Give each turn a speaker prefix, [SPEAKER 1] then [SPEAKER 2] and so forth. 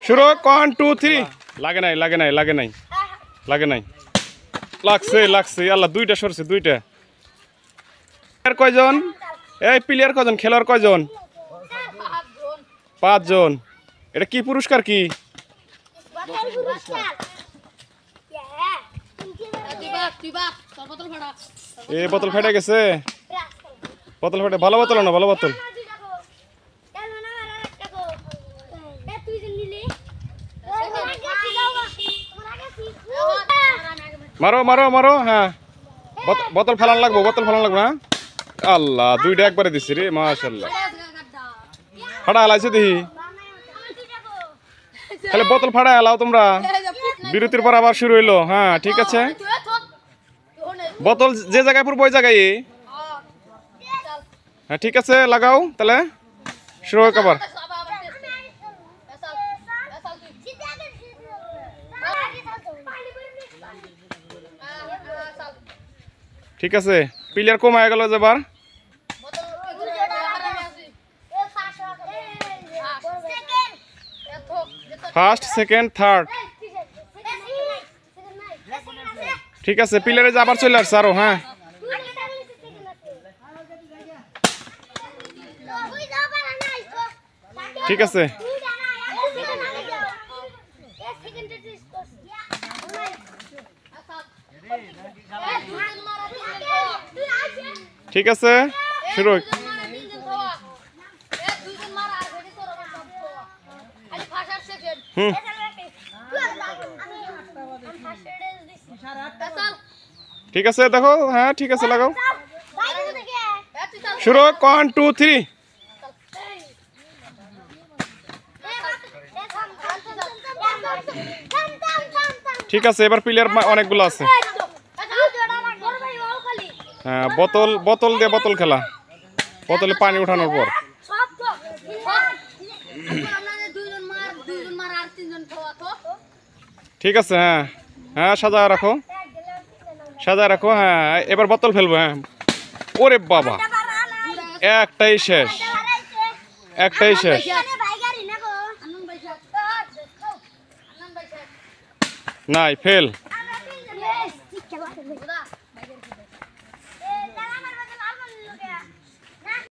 [SPEAKER 1] শুরু 1 2 3 লাগে নাই লাগে নাই লাগে নাই লাগে নাই লাগছে লাগছে আল্লাহ দুইটা সরছে দুইটা আর কয়জন এই প্লেয়ার কয়জন খেলোয়াড় কয়জন 5 জন এটা কি পুরস্কার কি এ বোতল ফেটে গেছে বোতল ফেটে ভালো বোতল না ভালো বোতল মারো মারো মারো হ্যাঁ বোতল ফেলান লাগবো না আল্লাহ দুইটা একবারে দিছি রে মাশাআল্লাহ ফাটা আলাইছে দেখি তাহলে বোতল ফাটা আলাও তোমরা বিরতির পর আবার শুরু হইলো হ্যাঁ ঠিক আছে বোতল যে জায়গায় পড়বো ওই জায়গায় হ্যাঁ ঠিক আছে লাগাও তাহলে শুরু হোক আবার ঠিক আছে প্লেয়ার কম হয়ে গেল এবার ফার্স্ট সেকেন্ড থার্ড ঠিক আছে প্লেয়ারে যে আবার চলে আসছে আরো হ্যাঁ ঠিক আছে ঠিক আছে শুরু ঠিক আছে দেখো হ্যাঁ ঠিক আছে লাগাও শুরু 1 2 3 ঠিক আছে এবার প্লেয়ার অনেকগুলো আছে হ্যাঁ বোতল বোতল দিয়ে বোতল খেলা বোতলে পানি উঠানোর পর ঠিক আছে হ্যাঁ হ্যাঁ সাজায় রাখো হ্যাঁ এবার বোতল ফেলবো হ্যাঁ ওরে বাবা একটাই শেষ নাই ফেল